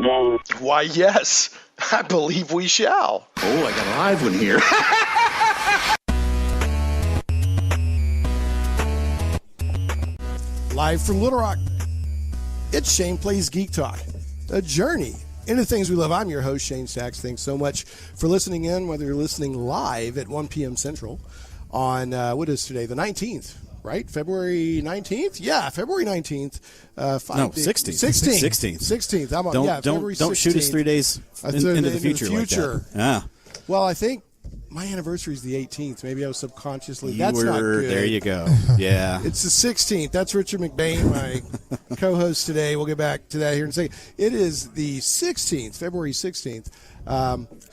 Why, yes, I believe we shall. Oh, I got a live one here. Live from Little Rock, it's Shane Plays Geek Talk, a journey into things we love. I'm your host, Shane Stacks. Thanks so much for listening in, whether you're listening live at 1 p.m. Central on, what is today, the 19th, right? February 19th? Yeah, February 19th. 16th. 16th. Don't shoot us 3 days into the future like that. Yeah. Well, I think my anniversary is the 18th. Maybe I was subconsciously. That's not good. There you go. Yeah. It's the 16th. That's Richard McBain, my co-host today. We'll get back to that here in a second. It is the 16th, February 16th,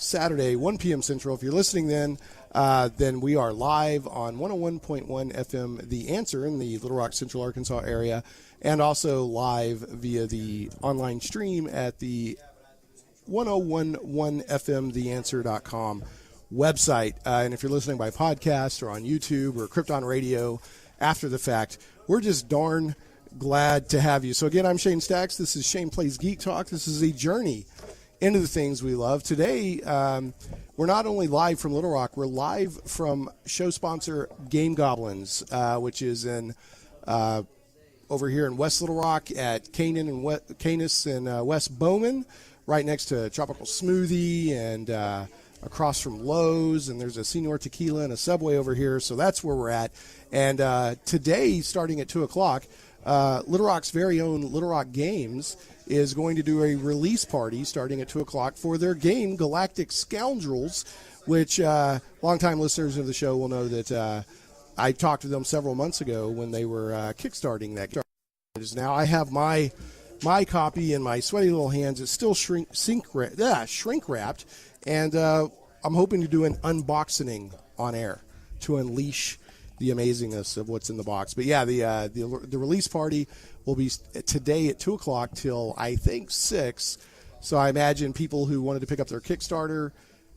Saturday, 1 p.m. Central. If you're listening then we are live on 101.1 FM, The Answer in the Little Rock, Central Arkansas area, and also live via the online stream at the 1011fmtheanswer.com website. And if you're listening by podcast or on YouTube or Krypton Radio after the fact, we're just darn glad to have you. So again, I'm Shane Stacks. This is Shane Plays Geek Talk. This is a journey into the things we love. Today, we're not only live from Little Rock, we're live from show sponsor Game Goblins, which is in over here in West Little Rock at Canis and West Bowman, right next to Tropical Smoothie and across from Lowe's, and there's a Senor Tequila and a Subway over here, so that's where we're at. And today, starting at 2 o'clock, Little Rock's very own Little Rock Games is going to do a release party starting at 2 o'clock for their game, Galactic Scoundrels, which longtime listeners of the show will know that I talked to them several months ago when they were kickstarting that. Now I have my copy in my sweaty little hands. It's still shrink wrapped, and I'm hoping to do an unboxing on air to unleash the amazingness of what's in the box. But yeah, the release party will be today at 2 o'clock till I think 6. So I imagine people who wanted to pick up their Kickstarter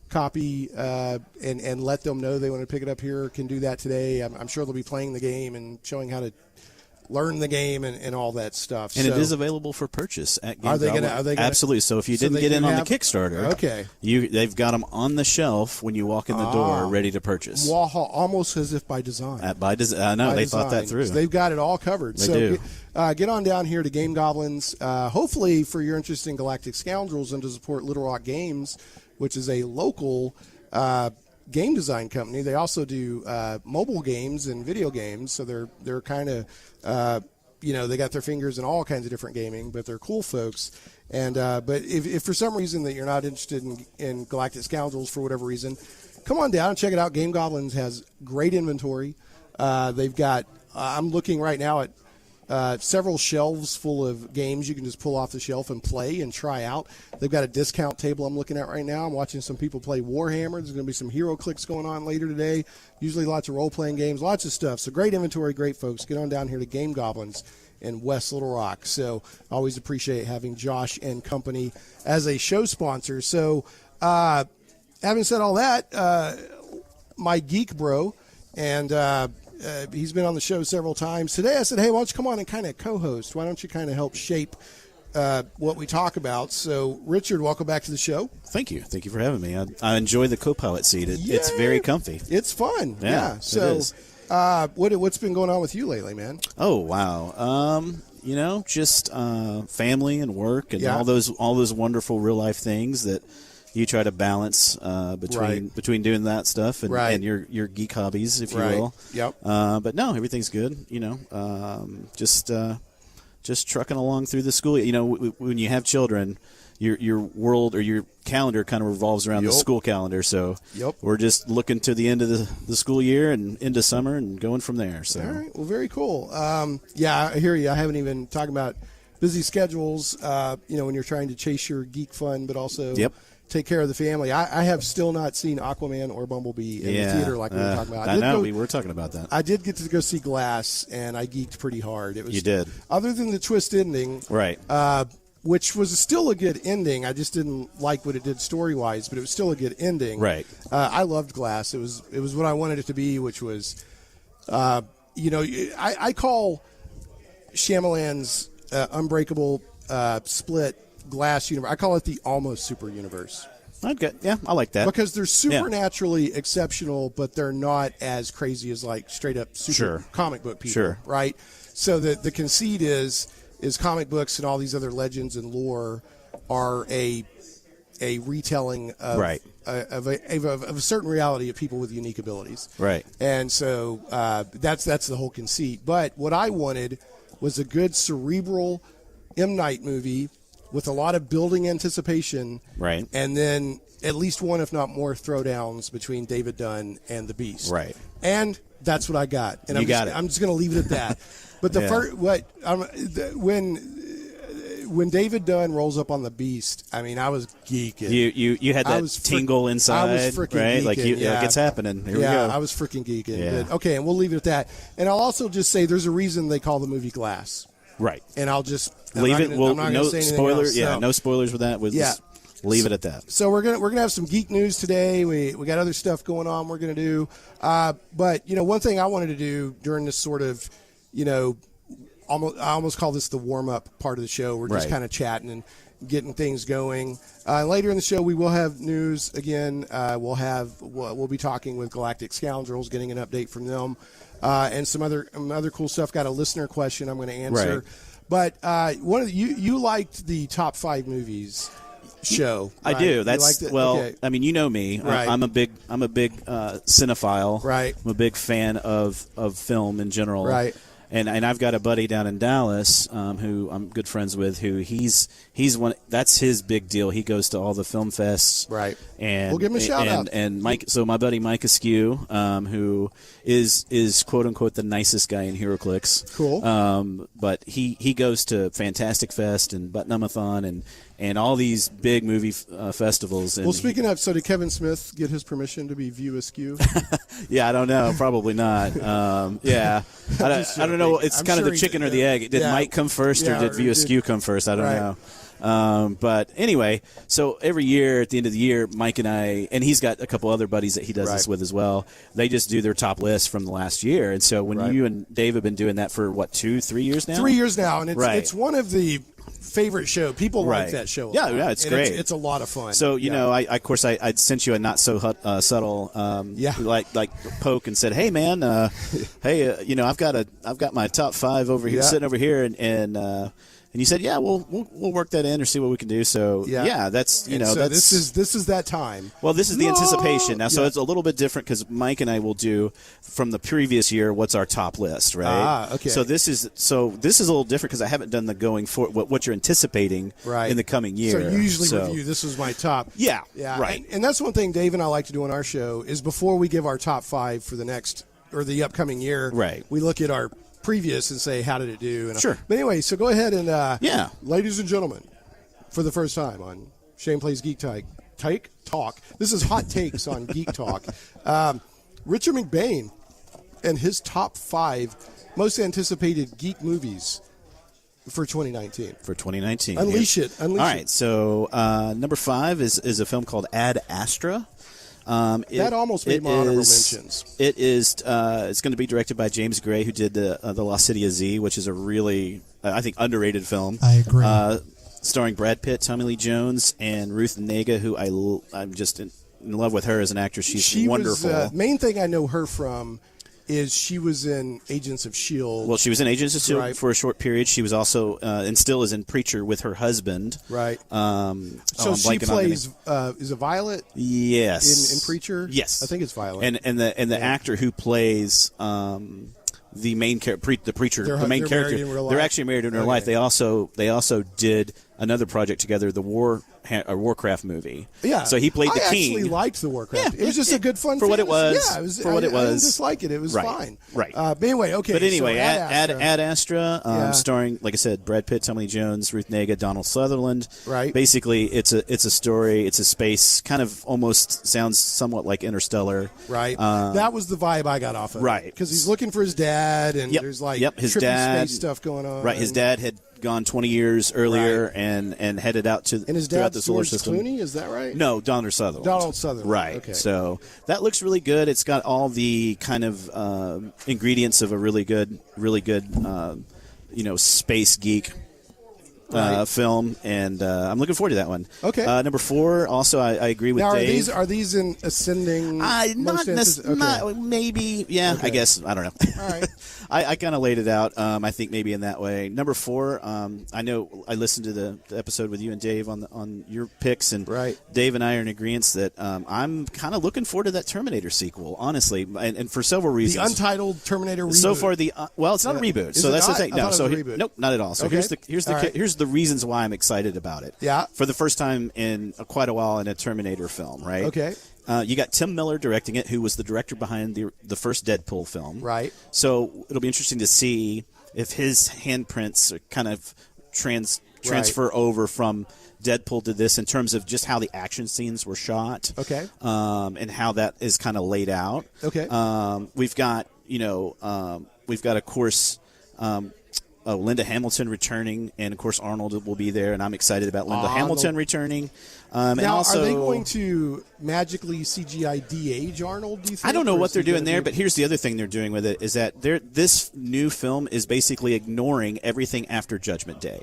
copy and let them know they want to pick it up here can do that today. I'm sure they'll be playing the game and showing how to learn the game and all that stuff. And so, it is available for purchase at Game Goblins. Are they gonna, absolutely. So if you didn't get in on the Kickstarter, okay, they've got them on the shelf when you walk in the door, ready to purchase. Almost as if by design. I know they thought that through. So they've got it all covered. They do. Get on down here to Game Goblins. Hopefully, for your interest in Galactic Scoundrels and to support Little Rock Games, which is a local game design company. They also do mobile games and video games, so they're kind of they got their fingers in all kinds of different gaming, but they're cool folks. And but if for some reason that you're not interested in Galactic Scoundrels for whatever reason, come on down and check it out. Game Goblins has great inventory. They've got I'm looking right now at several shelves full of games you can just pull off the shelf and play and try out. They've got a discount table I'm looking at right now. I'm watching some people play Warhammer. There's going to be some Hero Clicks going on later today. Usually lots of role-playing games, lots of stuff. So great inventory, great folks. Get on down here to Game Goblins in West Little Rock. So always appreciate having Josh and company as a show sponsor. So having said all that, my geek bro, and he's been on the show several times. Today I said, hey, why don't you come on and kind of co-host? Why don't you kind of help shape what we talk about? So, Richard, welcome back to the show. Thank you. Thank you for having me. I enjoy the co-pilot seat. It's very comfy. It's fun. Yeah. So, it is. What's been going on with you lately, man? Oh, wow. Just family and work and all those wonderful real-life things that you try to balance between doing that stuff and your geek hobbies, if you will. Yep. But no, everything's good. Just trucking along through the school. When you have children, your world or your calendar kind of revolves around the school calendar. So we're just looking to the end of the school year and into summer and going from there. So all right. Well, very cool. I hear you. I haven't even talked about busy schedules. When you're trying to chase your geek fun, but also take care of the family. I have still not seen Aquaman or Bumblebee in the theater like we were talking about. We were talking about that. I did get to go see Glass, and I geeked pretty hard. You did. Other than the twist ending, right? Which was still a good ending. I just didn't like what it did story-wise, but it was still a good ending. Right. I loved Glass. It was what I wanted it to be, which was, I call Shyamalan's Unbreakable, Split, glass universe. I call it the almost super universe. Okay, yeah, I like that. Because they're supernaturally exceptional, but they're not as crazy as like straight up super comic book people, right? So the conceit is comic books and all these other legends and lore are a retelling of a certain reality of people with unique abilities, right? And so that's the whole conceit. But what I wanted was a good cerebral M. Night movie with a lot of building anticipation, right? And then at least one, if not more, throwdowns between David Dunn and the Beast, right? And that's what I got. And I'm just going to leave it at that. But the first, when David Dunn rolls up on the Beast, I mean, I was geeking. You had that tingle inside, I was freaking right? Geeking, like it's happening. Here we go. I was freaking geeking. Yeah. But, okay, and we'll leave it at that. And I'll also just say there's a reason they call the movie Glass. Right. And I'll just leave it. Well, no spoilers. Yeah, no spoilers with that. Just leave it at that. So we're gonna have some geek news today. We got other stuff going on. We're gonna do. But one thing I wanted to do during this sort of, I almost call this the warm up part of the show. We're just kind of chatting and getting things going. Later in the show, we will have news again. We'll be talking with Galactic Scoundrels, getting an update from them. And some other cool stuff. Got a listener question I'm going to answer. Right. But you liked the top 5 movies show. I do. That's okay. I mean, you know me. Right. I'm a big cinephile. Right. I'm a big fan of film in general. Right. And I've got a buddy down in Dallas who I'm good friends with. Who he's one. That's his big deal. He goes to all the film fests. Right. And we'll give him a shout out. And Mike. So my buddy Mike Askew, who is quote unquote the nicest guy in HeroClix. Cool. But he goes to Fantastic Fest and Button-Umathon and all these big movie festivals. And speaking of, so did Kevin Smith get his permission to be View Askew? Yeah, I don't know. Probably not. Yeah. I don't know. It's kind of the chicken or the egg. Did Mike come first or did View Askew come first? I don't know. But anyway, so every year at the end of the year, Mike and I, and he's got a couple other buddies that he does this with as well, they just do their top list from the last year. And so when you and Dave have been doing that for, 2-3 years now? 3 years now, and it's one of the favorite show. People like that show. Yeah, it's great. It's a lot of fun. So I sent you a not so subtle like poke and said, hey man, I've got my top 5 over here sitting over here and you said, we'll work that in or see what we can do. So that's this is that time. Well, this is the anticipation now. So it's a little bit different because Mike and I will do from the previous year. What's our top list, right? Okay. So this is a little different because I haven't done the going for what you're anticipating in the coming year. So you usually review. This was my top. Yeah. Right. And that's one thing Dave and I like to do on our show is before we give our top 5 for the next or the upcoming year. Right. We look at our previous and say, how did it do? And sure. But anyway, so go ahead and ladies and gentlemen, for the first time on Shane Plays Geek Talk. This is Hot Takes on Geek Talk. Richard McBain and his top 5 most anticipated geek movies for 2019. Unleash it. All right. So number 5 is a film called Ad Astra. That almost made my honorable mentions. It is. It's going to be directed by James Gray, who did the Lost City of Z, which is a really, I think, underrated film. I agree. Starring Brad Pitt, Tommy Lee Jones, and Ruth Negga, who I'm just in love with her as an actress. She's wonderful. Main thing I know her from is she was in Agents of S.H.I.E.L.D. Well, she was in Agents of S.H.I.E.L.D. for a short period. She was also, and still is in Preacher with her husband. Right. So she plays, is it Violet? Yes. In Preacher? Yes. I think it's Violet. And the actor who plays the main character, the preacher, the main character, they're actually married in real life. They also did another project together, the Warcraft movie. Yeah. So he played the king. I actually liked the Warcraft. It was just a good fun for what it was. Yeah, it was, for what it was. I didn't dislike it. It was fine. Right. But anyway, okay. But anyway, so Ad Astra, starring, like I said, Brad Pitt, Tommy Lee Jones, Ruth Negga, Donald Sutherland. Right. Basically, it's a story. It's a space. Kind of almost sounds somewhat like Interstellar. Right. That was the vibe I got off of. Right. Because he's looking for his dad, and there's like his trippy dad space stuff going on. Right. His dad had gone 20 years earlier and headed out to and his throughout dad's the solar George system. Clooney, is that right? No, Donald Sutherland. Donald Sutherland. Right. Okay. So that looks really good. It's got all the kind of ingredients of a really good space geek film, and I'm looking forward to that one. Okay. Number 4, also, I agree with now, Dave. Are these in ascending? Maybe. Yeah, Okay. I guess. I don't know. All right. I kind of laid it out. I think maybe in that way. Number 4, I know I listened to the episode with you and Dave on your picks, and Dave and I are in agreement that I'm kind of looking forward to that Terminator sequel, honestly, and for several reasons. The untitled Terminator reboot. So far, it's not a reboot. So that's the thing. No, nope, not at all. So Okay. here's the reasons why I'm excited about it. Yeah. For the first time in quite a while in a Terminator film, right? Okay. You got Tim Miller directing it, who was the director behind the first Deadpool film. Right. So it'll be interesting to see if his handprints kind of transfer over from Deadpool to this in terms of just how the action scenes were shot. Okay. And how that is kind of laid out. Okay. We've got, of course, Linda Hamilton returning, and of course Arnold will be there, and I'm excited about Linda Hamilton returning. And now, also, are they going to magically CGI de-age Arnold, do you think? I don't know what they're doing there, but here's the other thing they're doing with it is that this new film is basically ignoring everything after Judgment Day.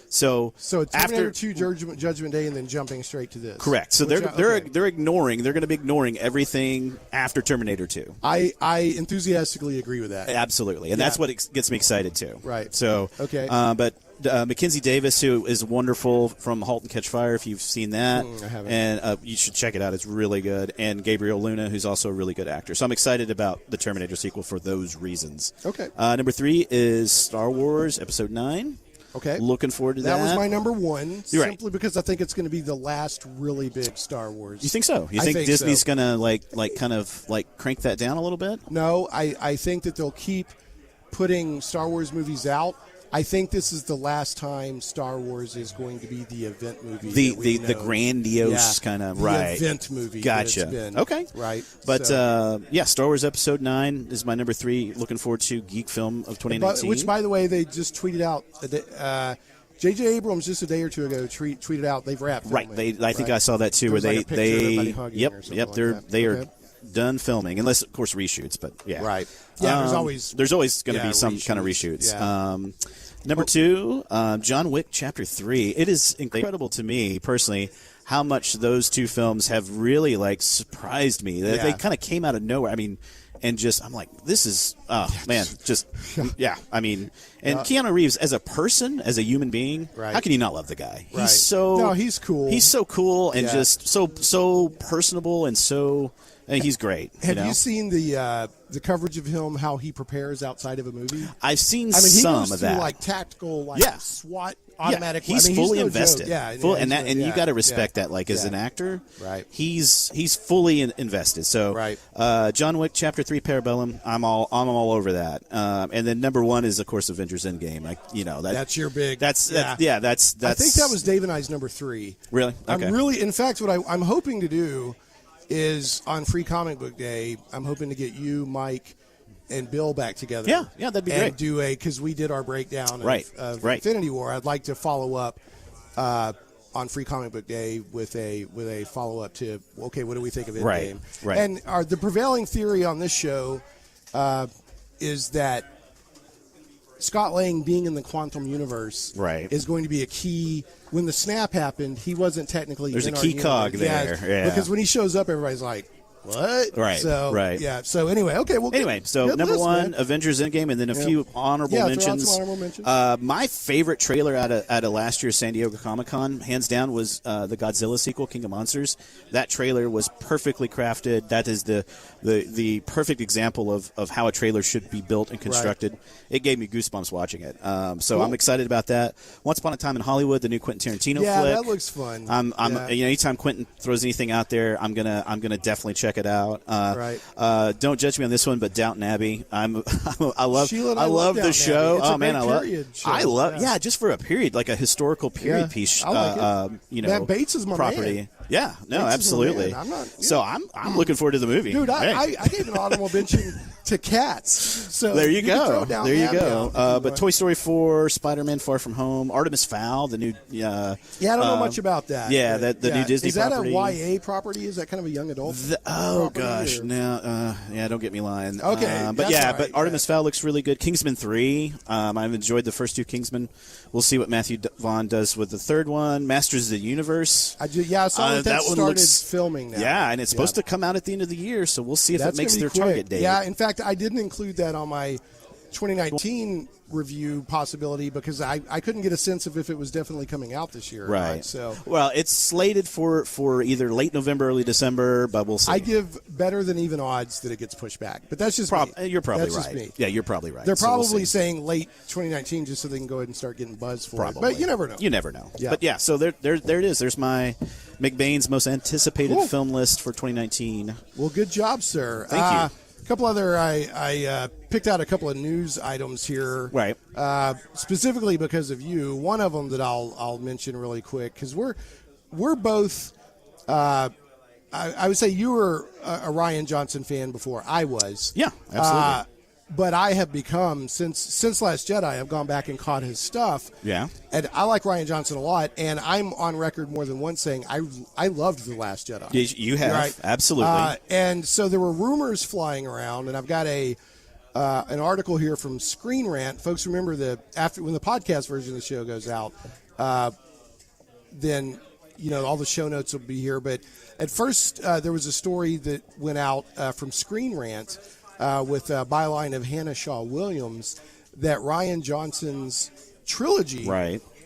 So Terminator 2 Judgment Day, and then jumping straight to this. Correct. So they're going to be ignoring everything after Terminator 2. I enthusiastically agree with that. Absolutely, and that's what gets me excited too. Right. So but Mackenzie Davis, who is wonderful from *Halt and Catch Fire*, if you've seen that, I haven't. And you should check it out. It's really good. And Gabriel Luna, who's also a really good actor. So I'm excited about the Terminator sequel for those reasons. Okay. Number 3 is Star Wars Episode 9. Okay. Looking forward to that. That was my number 1, You're simply because I think it's going to be the last really big Star Wars. You think so? You think Disney's going to crank that down a little bit? No, I think that they'll keep putting Star Wars movies out. I think this is the last time Star Wars is going to be the event movie. The grandiose kind of event movie. Gotcha. Okay. Right. But Star Wars Episode 9 is my number 3. Looking forward to Geek Film of 2019. Which, by the way, they just tweeted out. J.J. Abrams just a day or two ago tweeted out they've wrapped. Filming, I think I saw that too. Where they are done filming, unless of course reshoots. But yeah. Right. Yeah. There's always going to be some kind of reshoots. Yeah. Number 2, John Wick Chapter 3. It is incredible to me personally how much those two films have really surprised me. They kind of came out of nowhere. I mean, and just I'm like, this is Keanu Reeves as a person, as a human being, how can you not love the guy? Right. He's cool. He's so cool and just so personable and so. He's great. Have you seen the coverage of him, how he prepares outside of a movie? I've seen some of that. He goes through tactical, SWAT, automatic. He's fully invested. No you got to respect that. As an actor, right? He's fully invested. So, John Wick Chapter 3 Parabellum. I'm all over that. And then number 1 is of course Avengers Endgame. That's your big. That's. I think that was Dave and I's number 3. Really? Okay. In fact, what I'm hoping to do is on Free Comic Book Day, I'm hoping to get you, Mike, and Bill back together. Yeah, that'd be great. And do because we did our breakdown of Infinity War. I'd like to follow up on Free Comic Book Day with a follow up to what do we think of Endgame? Right. And the prevailing theory on this show is that Scott Lang being in the quantum universe is going to be a key. When the snap happened, he wasn't technically. There's a key cog there. Yeah. Because when he shows up, everybody's like, what? Right. So, yeah. So anyway, okay. Well, so number 1, Avengers Endgame, and then a few honorable mentions. Some honorable mentions. My favorite trailer out of last year's San Diego Comic-Con, hands down, was the Godzilla sequel, King of Monsters. That trailer was perfectly crafted. That is the perfect example of how a trailer should be built and constructed. Right. It gave me goosebumps watching it. So I'm excited about that. Once Upon a Time in Hollywood, the new Quentin Tarantino flick. Yeah, that looks fun. Anytime Quentin throws anything out there, I'm gonna definitely check it out. Don't judge me on this one, but Downton Abbey. I love the show. It's I love just for a period, like a historical period piece. I like it. Matt Bates is my property. Man. Yeah, no, absolutely. I'm looking forward to the movie. Dude, I gave an honorable mention to cats. So there you go. Throw it down there you go. But But Toy Story 4, Spider-Man Far From Home, Artemis Fowl, the new. I don't know much about that. Yeah, the new Disney property. Is that a YA property? Is that kind of a young adult? Gosh, no, don't get me lying. Okay, but right. but Artemis Fowl looks really good. Kingsman 3, I've enjoyed the first two Kingsman. We'll see what Matthew Vaughn does with the third one. Masters of the Universe. I saw that started filming now. Yeah, and it's supposed to come out at the end of the year, so we'll see if it makes their target date. Yeah, in fact, I didn't include that on my 2019 review possibility because I couldn't get a sense of if it was definitely coming out this year. Right. So, well, it's slated for either late November, early December, but we'll see. I give better than even odds that it gets pushed back, but that's just me. You're probably that's right. Just me. Yeah, you're probably right. They're probably saying late 2019 just so they can go ahead and start getting buzz for it. But you never know. You never know. Yeah. But yeah, so there it is. There's my McBain's most anticipated film list for 2019. Well, good job, sir. Thank you. A couple other, I picked out a couple of news items here, right? Specifically because of you. One of them that I'll mention really quick because we're both. I would say you were a Rian Johnson fan before I was. Yeah, absolutely. But I have become since Last Jedi. I've gone back and caught his stuff. Yeah, and I like Rian Johnson a lot. And I'm on record more than once saying I loved The Last Jedi. You have, right? Absolutely. And so there were rumors flying around, and I've got an article here from Screen Rant. Folks, remember after when the podcast version of the show goes out, then all the show notes will be here. But at first, there was a story that went out from Screen Rant. With a byline of Hannah Shaw Williams, that Rian Johnson's trilogy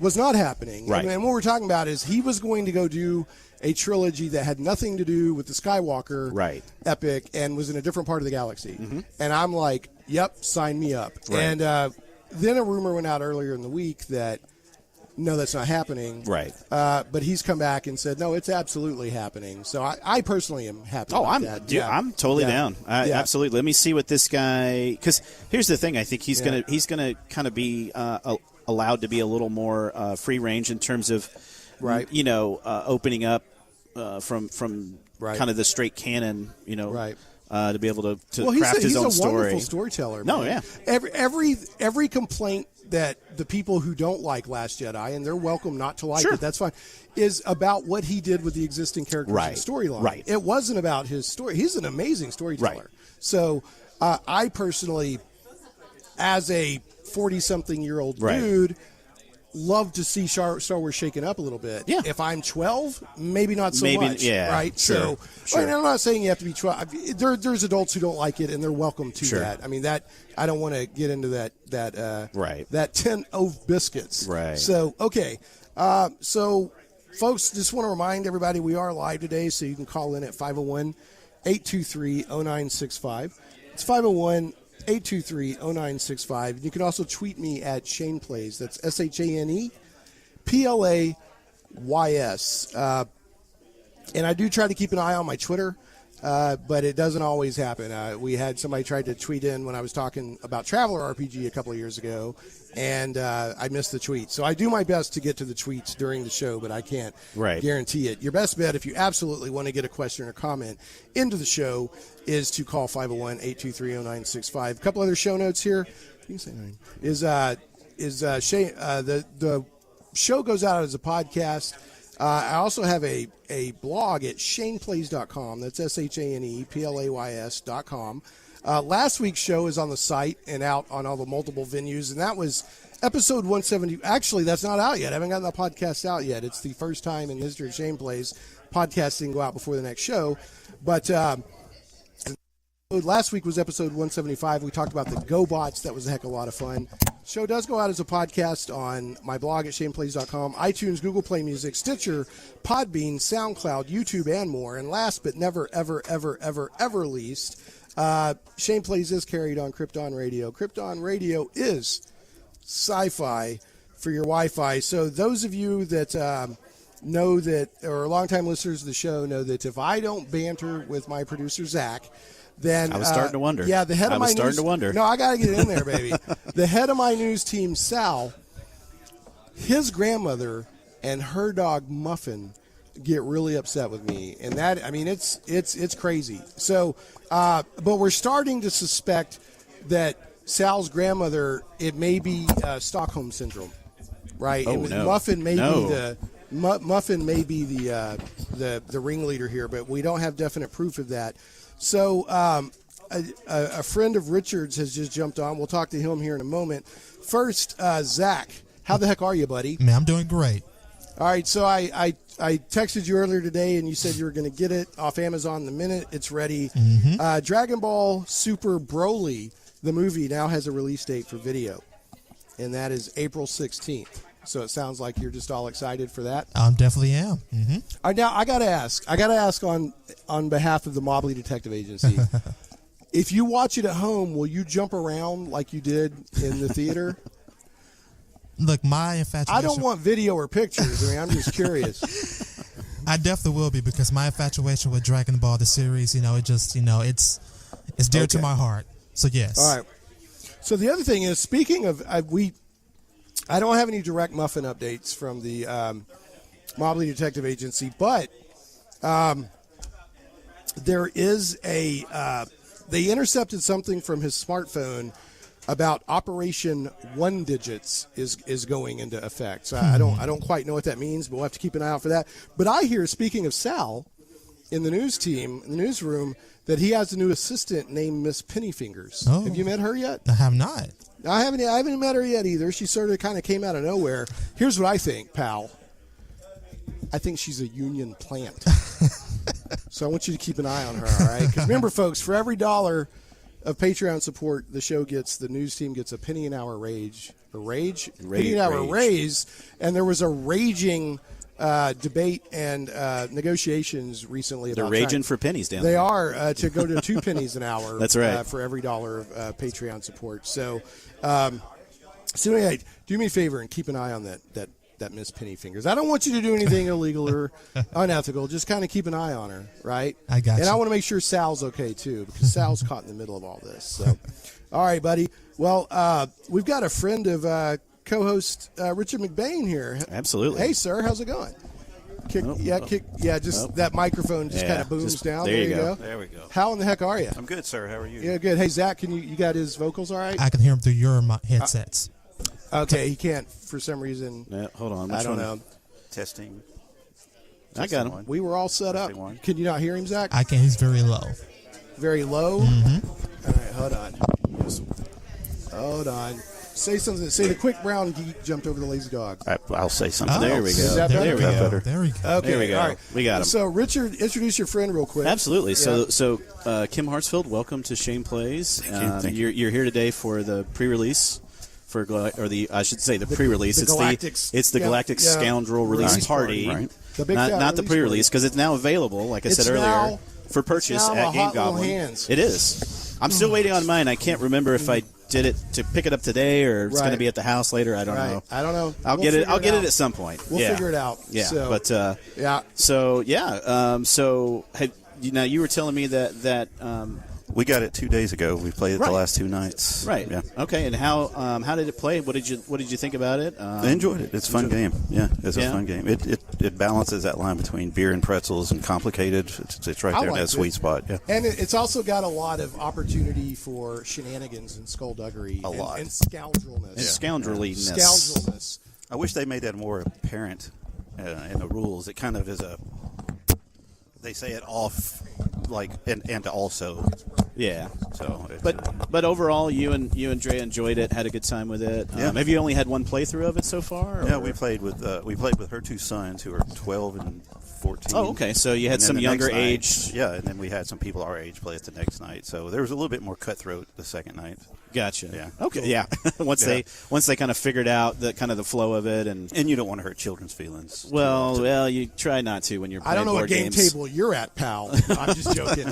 was not happening. Right. And what we're talking about is he was going to go do a trilogy that had nothing to do with the Skywalker epic and was in a different part of the galaxy. Mm-hmm. And I'm like, yep, sign me up. Right. And then a rumor went out earlier in the week that, no, that's not happening. Right. But he's come back and said, no, it's absolutely happening. So I personally am happy about that. Yeah, I'm totally down. Absolutely. Let me see what this guy, because here's the thing. I think he's gonna kind of be allowed to be a little more free range in terms of, opening up from kind of the straight canon, to be able to craft his own story. He's a wonderful storyteller. No, man. Every complaint that the people who don't like Last Jedi, and they're welcome not to like it, that's fine, is about what he did with the existing characters and storyline. Right. It wasn't about his story. He's an amazing storyteller. Right. So I personally, as a 40-something-year-old dude, love to see Star Wars shaken up a little bit. Yeah. If I'm 12, maybe not so much. Yeah. Right. Sure. So, I'm not saying you have to be 12. There's adults who don't like it, and they're welcome to that. I mean, that I don't want to get into that 10 Ove biscuits. Right. So okay. So folks, just want to remind everybody we are live today, so you can call in at 501-823-0965. It's 501-823-0965. You can also tweet me at Shane Plays. That's ShanePlays. And I do try to keep an eye on my Twitter, but it doesn't always happen. We had somebody try to tweet in when I was talking about Traveler RPG a couple of years ago, and I missed the tweet. So I do my best to get to the tweets during the show, but I can't guarantee it. Your best bet, if you absolutely want to get a question or comment into the show, is to call 501-823-0965. A couple other show notes here. You can say 9. The show goes out as a podcast. I also have a blog at shaneplays.com. That's ShanePlays.com. Last week's show is on the site and out on all the multiple venues, and that was episode 170. Actually, that's not out yet. I haven't gotten the podcast out yet. It's the first time in the history of Shane Plays podcasting go out before the next show. But last week was episode 175. We talked about the GoBots. That was a heck of a lot of fun. Show does go out as a podcast on my blog at shaneplays.com, iTunes, Google Play Music, Stitcher, Podbean, SoundCloud, YouTube, and more. And last but never, ever, ever, ever, ever least, Shane Plays is carried on Krypton Radio. Krypton Radio is SciFi for your Wi-Fi. So those of you that know that, or longtime listeners of the show, know that if I don't banter with my producer, Zach, then I was starting to wonder. Yeah, the head of my news. No, I got to get in there, baby. The head of my news team, Sal, his grandmother and her dog Muffin get really upset with me, and that it's crazy. So, but we're starting to suspect that Sal's grandmother, it may be Stockholm syndrome, right? Oh, no. Muffin may No. be Muffin may be the ringleader here, but we don't have definite proof of that. So a friend of Richard's has just jumped on. We'll talk to him here in a moment. First, Zach, how the heck are you, buddy? Man, I'm doing great. All right, so I texted you earlier today, and you said you were going to get it off Amazon the minute it's ready. Mm-hmm. Dragon Ball Super Broly, the movie, now has a release date for video, and that is April 16th. So it sounds like you're just all excited for that. I definitely am. Mm-hmm. All right, now I got to ask on behalf of the Mobley Detective Agency, if you watch it at home, will you jump around like you did in the theater? Look, my infatuation. I don't want video or pictures. I mean, I'm just curious. I definitely will be, because my infatuation with Dragon Ball, the series, it's dear to my heart. So yes. All right. So the other thing is, speaking of, I don't have any direct Muffin updates from the Mobley Detective Agency, but there is they intercepted something from his smartphone about Operation One Digits is going into effect. So I don't quite know what that means, but we'll have to keep an eye out for that. But I hear, speaking of Sal, in the newsroom, that he has a new assistant named Miss Pennyfingers. Oh. Have you met her yet? I have not. I haven't met her yet either. She sort of kind of came out of nowhere. Here's what I think, pal. I think she's a union plant. So I want you to keep an eye on her, all right? Because remember, folks, for every $1 of Patreon support, the news team gets a penny an hour penny an hour raise. And there was a raging debate and negotiations recently about They're raging for pennies down there. They are to go to 2 pennies an hour. That's right. For every $1 of Patreon support. So, anyway, do me a favor and keep an eye on that Miss Pennyfingers. I don't want you to do anything illegal or unethical. Just kind of keep an eye on her, right? I got you. And I want to make sure Sal's okay too, because Sal's caught in the middle of all this. So, all right, buddy. Well, we've got a friend of co-host Richard McBain here. Absolutely. Hey, sir, how's it going? That microphone just kind of booms down. There you go. There we go. How in the heck are you? I'm good, sir. How are you? Yeah, good. Hey, Zach, you got his vocals all right? I can hear him through your headsets. Okay, he can't for some reason. Yeah, hold on. I don't know. Testing. I got him. We were all set up. One. Can you not hear him, Zach? I can. He's very low. Very low? Mm-hmm. All right, hold on. Hold on. Say something. Say the quick brown geek jumped over the lazy dog. I'll say something. Oh. There we go. Is that There we go. There we go. Okay, There we go. all right. We got him. So, Richard, introduce your friend real quick. Absolutely. Yeah. So Kim Hartsfield, welcome to Shane Plays. Thank you. You're here today for the pre-release the pre-release. It's the Galactic Scoundrel release party. Right. The big Not the pre-release, because it's now available, like I said earlier, for purchase now at a Game hot little Goblins. hands. It is. I'm still waiting on mine. I can't remember if I did it to pick it up today or it's going to be at the house later. I don't know. I don't know. I'll get it at some point. We'll figure it out. Yeah, So, but yeah. So yeah. Now you were telling me that We got it 2 days ago. We played it Right. the last 2 nights. right. Yeah. Okay. And how did it play? What did you think about it? I enjoyed it. It's a fun game. Yeah, it's a fun game. It balances that line between beer and pretzels and complicated. It's right there in that sweet spot. Yeah. And it's also got a lot of opportunity for shenanigans and skullduggery. A lot. And scoundrelness. And scoundreliness. Scoundrelness. I wish they made that more apparent in the rules. It kind of is they say it off, like, and also. Yeah. So, But overall, you and Dre enjoyed it, had a good time with it. Yeah. Have you only had one playthrough of it so far? Yeah, or? we played with her 2 sons who are 12 and 14. Oh, okay. So you had And then some the younger next night- age. Yeah, and then we had some people our age play it the next night. So there was a little bit more cutthroat the second night. Gotcha. Yeah. Okay. Yeah. once they kind of figured out the flow of it, and you don't want to hurt children's feelings. well, you try not to when you're playing I don't know what board game games. table you're at, pal. I'm just joking.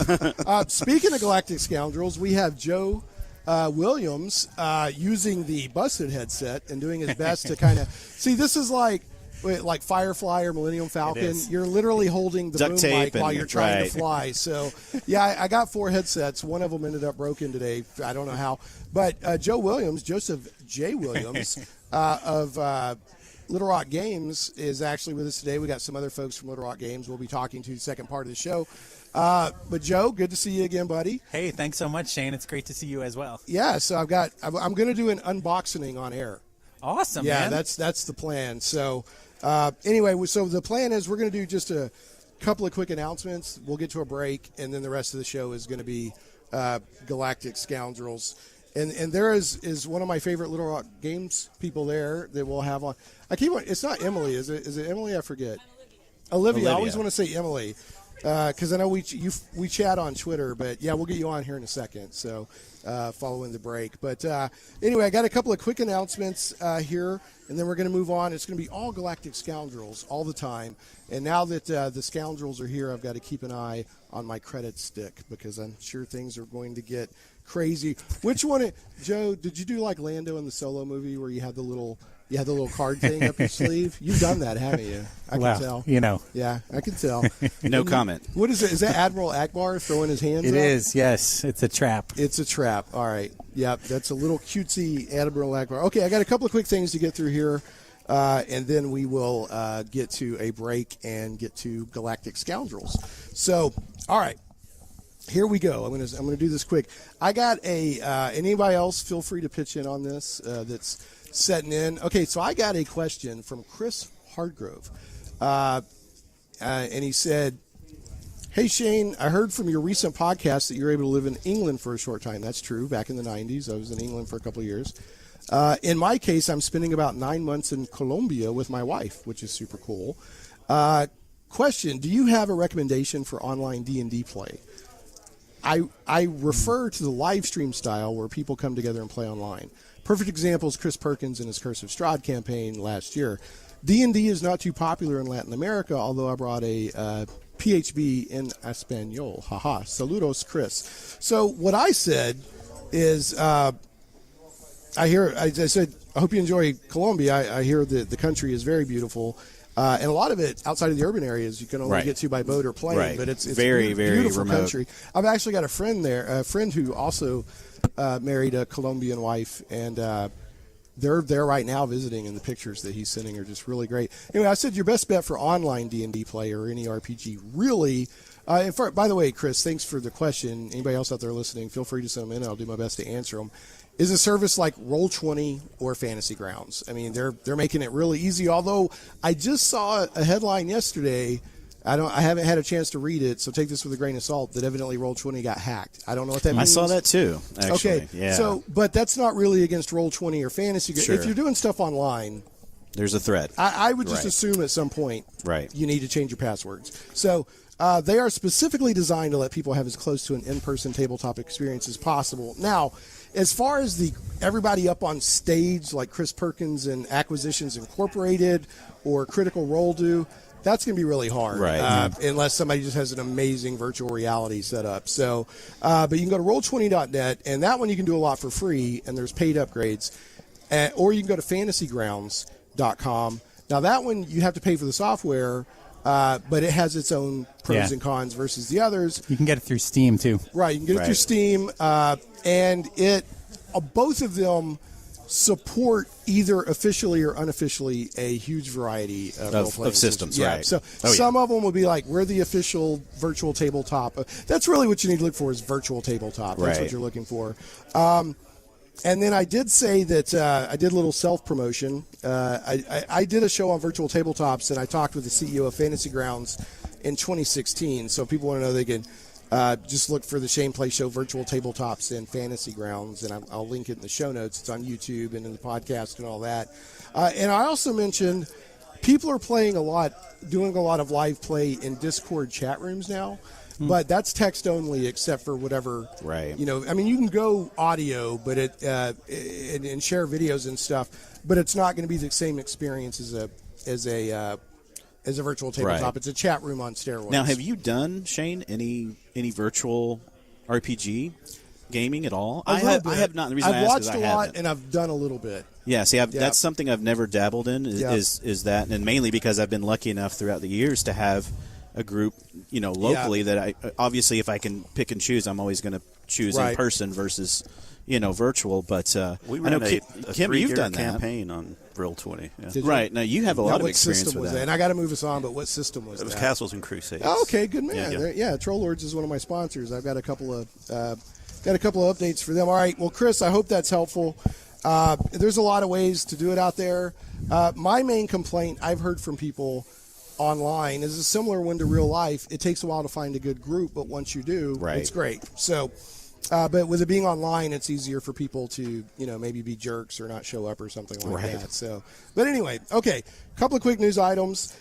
Speaking of Galactic Scoundrels, we have Joe Williams using the busted headset and doing his best to kind of see. This is like Firefly or Millennium Falcon. You're literally holding the Duct boom mic tape while and- you're trying right. to fly. So, yeah, I got 4 headsets. One of them ended up broken today. I don't know how. But Joseph J. Williams of Little Rock Games is actually with us today. We got some other folks from Little Rock Games we'll be talking to the second part of the show. But Joe, good to see you again, buddy. Hey, thanks so much, Shane. It's great to see you as well. Yeah, so I'm going to do an unboxing on air. Awesome, yeah, man. that's the plan. So anyway, so the plan is we're going to do just a couple of quick announcements. We'll get to a break, and then the rest of the show is going to be Galactic Scoundrels. And there is one of my favorite Little Rock Games people there that we'll have on. It's not Emily, is it? Is it Emily? I forget. Olivia. I always want to say Emily because I know we chat on Twitter. But yeah, we'll get you on here in a second. So following the break. But anyway, I got a couple of quick announcements here, and then we're going to move on. It's going to be all Galactic Scoundrels all the time. And now that the Scoundrels are here, I've got to keep an eye on my credit stick because I'm sure things are going to get crazy. Which one, Joe? Did you do like Lando in the Solo movie where you had the little card thing up your sleeve? You've done that, haven't you? I can tell. You know. Yeah, I can tell. No comment. What is it? Is that Admiral Akbar throwing his hands up? It is, yes. It's a trap. It's a trap. All right. Yep, that's a little cutesy Admiral Akbar. Okay, I got a couple of quick things to get through here, and then we will get to a break and get to Galactic Scoundrels. So, all right. Here we go. I'm gonna do this quick. I got anybody else feel free to pitch in on this that's setting in. Okay, so I got a question from Chris Hardgrove, and he said, "Hey Shane, I heard from your recent podcast that you're able to live in England for a short time. That's true. Back in the 90s, I was in England for a couple of years. In my case, I'm spending about 9 months in Colombia with my wife, which is super cool. Question: do you have a recommendation for online D&D play? I refer to the live stream style where people come together and play online. Perfect example is Chris Perkins and his Curse of Strahd campaign last year. D&D is not too popular in Latin America, although I brought a PHB in Espanol. Haha. Saludos, Chris. So what I said is, I said, I hope you enjoy Colombia. I hear that the country is very beautiful. And a lot of it outside of the urban areas you can only get to by boat or plane, but it's very, a very beautiful remote country. I've actually got a friend there, a friend who also married a Colombian wife, and they're there right now visiting, and the pictures that he's sending are just really great. Anyway, I said your best bet for online D&D play or any RPG really. By the way, Chris, thanks for the question. Anybody else out there listening, feel free to send them in. I'll do my best to answer them. Is a service like Roll20 or Fantasy Grounds. I mean, they're making it really easy. Although I just saw a headline yesterday. I haven't had a chance to read it, so take this with a grain of salt. That evidently Roll20 got hacked. I don't know what that means. I saw that too. Actually. Okay, yeah. So, but that's not really against Roll20 or Fantasy. Sure. If you're doing stuff online, there's a threat. I would just assume at some point, you need to change your passwords. So. They are specifically designed to let people have as close to an in-person tabletop experience as possible. Now, as far as everybody up on stage, like Chris Perkins and Acquisitions Incorporated or Critical Role do, that's going to be really hard, unless somebody just has an amazing virtual reality setup. So, but you can go to Roll20.net, and that one you can do a lot for free, and there's paid upgrades. Or you can go to fantasygrounds.com. Now, that one you have to pay for the software. But it has its own pros and cons versus the others. You can get it through Steam, too. Right, you can get it through Steam. And both of them support either officially or unofficially a huge variety of role-playing systems. Yeah. So some of them will be like, we're the official virtual tabletop. That's really what you need to look for is virtual tabletop. That's what you're looking for. And then I did say that I did a little self-promotion. I did a show on virtual tabletops, and I talked with the CEO of Fantasy Grounds in 2016. So if people want to know, they can just look for the Shane Play Show Virtual Tabletops and Fantasy Grounds, and I'll link it in the show notes. It's on YouTube and in the podcast and all that. And I also mentioned people are playing a lot, doing a lot of live play in Discord chat rooms now. But that's text only, except for whatever. You know, I mean, you can go audio, but and share videos and stuff, but it's not going to be the same experience as a virtual tabletop. It's a chat room on steroids. Now, have you done, Shane, any virtual RPG gaming at all? I have not. The reason I've watched a lot, haven't. and I've done a little bit. Yeah, see, that's something I've never dabbled in. Is that, and mainly because I've been lucky enough throughout the years to have a group, you know, locally that I obviously, if I can pick and choose, I'm always going to choose in person versus virtual. But we I know ran a Kim, you've 3-year done that campaign on Roll20. Yeah. Right. Now you have a lot of what experience system with was that. And I got to move us on, but what system was It was that? Castles and Crusades. Oh, okay, good man. Yeah. Troll Lords is one of my sponsors. I've got a couple of updates for them. All right. Well, Chris, I hope that's helpful. There's a lot of ways to do it out there. My main complaint I've heard from people online is a similar one to real life. It takes a while to find a good group, but once you do, it's great. So, but with it being online, it's easier for people to, maybe be jerks or not show up or something like that. So, but anyway, okay. A couple of quick news items.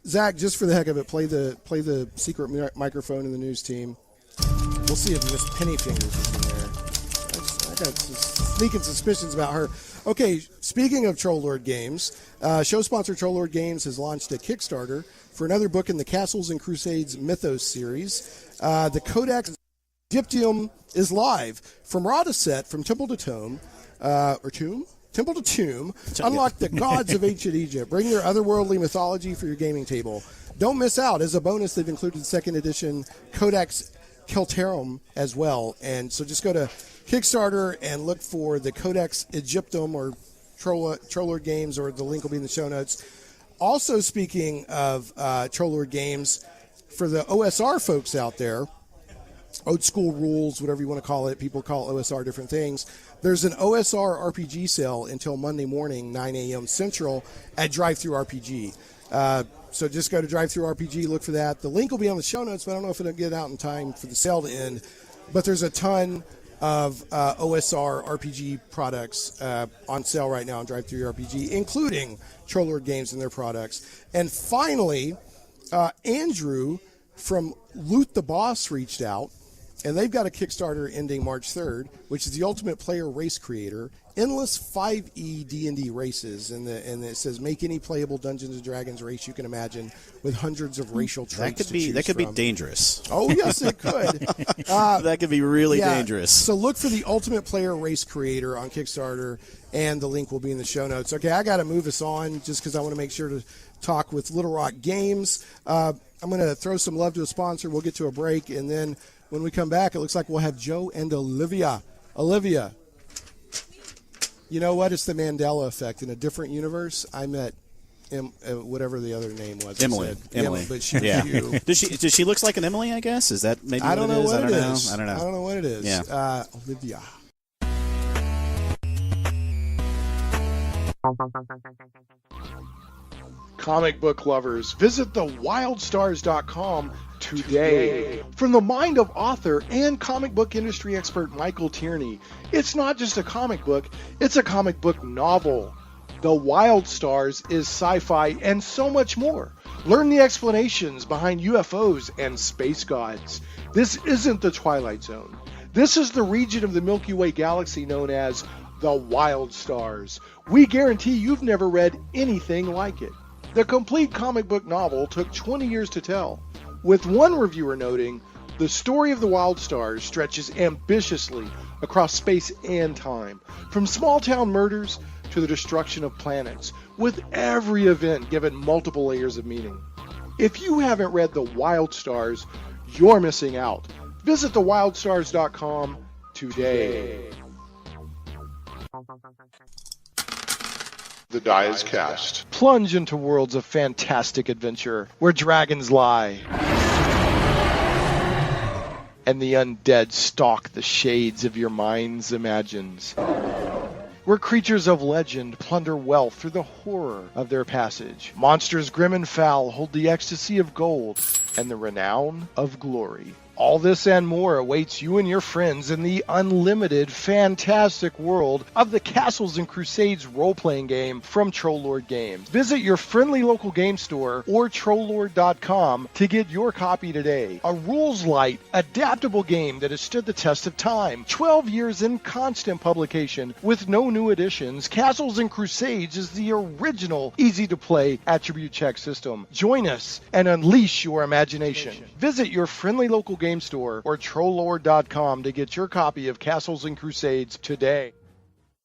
Zach, just for the heck of it, play the secret microphone in the news team. We'll see if Miss Pennyfingers is in there. I got some sneaking suspicions about her. Okay, speaking of Troll Lord Games, show sponsor Troll Lord Games has launched a Kickstarter for another book in the Castles and Crusades Mythos series. The Codex Egyptium is live. From raw to set, from temple to tomb, temple to tomb, unlock the gods of ancient Egypt. Bring their otherworldly mythology for your gaming table. Don't miss out. As a bonus, they've included second edition Codex Keltarum as well. And so just go to Kickstarter and look for the Codex Egyptium or Troll Lord Games, or the link will be in the show notes. Also, speaking of Troll Lord Games, for the OSR folks out there, old school rules, whatever you want to call it, people call OSR different things. There's an OSR RPG sale until Monday morning, 9 a.m. Central at Drive-Thru RPG. So just go to Drive-Thru RPG, look for that. The link will be on the show notes, but I don't know if it'll get out in time for the sale to end. But there's a ton of OSR RPG products on sale right now on Drive-Thru RPG, including Troll Lord Games and their products. And finally, Andrew from Loot the Boss reached out, and they've got a Kickstarter ending March 3rd, which is the Ultimate Player Race Creator, endless 5e D&D races, and it says make any playable Dungeons & Dragons race you can imagine with hundreds of racial traits. That could be dangerous. Oh yes, it could. That could be really dangerous. So look for the Ultimate Player Race Creator on Kickstarter, and the link will be in the show notes. Okay, I got to move us on just because I want to make sure to talk with Little Rock Games. I'm going to throw some love to a sponsor. We'll get to a break, and then when we come back, it looks like we'll have Joe and Olivia. Olivia, you know what? It's the Mandela effect. In a different universe, I met whatever the other name was. Emily. But she's you. Does she looks like an Emily? I guess is that maybe I don't know what it is. I don't know. I don't know what it is. Yeah. Olivia. Comic book lovers, visit thewildstars.com today. From the mind of author and comic book industry expert Michael Tierney, it's not just a comic book, it's a comic book novel. The Wild Stars is sci-fi and so much more. Learn the explanations behind UFOs and space gods. This isn't the Twilight Zone. This is the region of the Milky Way galaxy known as the Wild Stars. We guarantee you've never read anything like it. The complete comic book novel took 20 years to tell, with one reviewer noting, the story of the Wild Stars stretches ambitiously across space and time, from small-town murders to the destruction of planets, with every event given multiple layers of meaning. If you haven't read The Wild Stars, you're missing out. Visit thewildstars.com today. The die is cast. Plunge into worlds of fantastic adventure where dragons lie and the undead stalk the shades of your mind's imagines. Where creatures of legend plunder wealth through the horror of their passage. Monsters grim and foul hold the ecstasy of gold and the renown of glory. All this and more awaits you and your friends in the unlimited, fantastic world of the Castles and Crusades role-playing game from Troll Lord Games. Visit your friendly local game store or trolllord.com to get your copy today. A rules-light, adaptable game that has stood the test of time. 12 years in constant publication with no new additions. Castles and Crusades is the original, easy-to-play attribute check system. Join us and unleash your imagination. Visit your friendly local game store or trolllord.com to get your copy of Castles and Crusades today.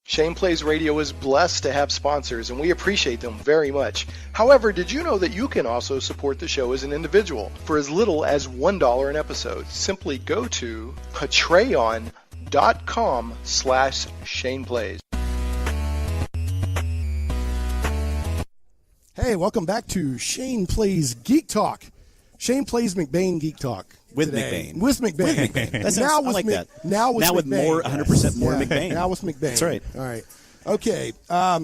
Shane Plays Radio is blessed to have sponsors, and we appreciate them very much. However, did you know that you can also support the show as an individual for as little as $1 an episode? Simply go to Patreon.com patreon.com/ShanePlays. Hey, welcome back to Shane Plays Geek Talk. Shane Plays McBain Geek Talk. With today. McBain. With McBain. That sounds, I like that. Now with McBain. more, 100% more Yeah, McBain. Now with McBain. That's right. All right. Okay.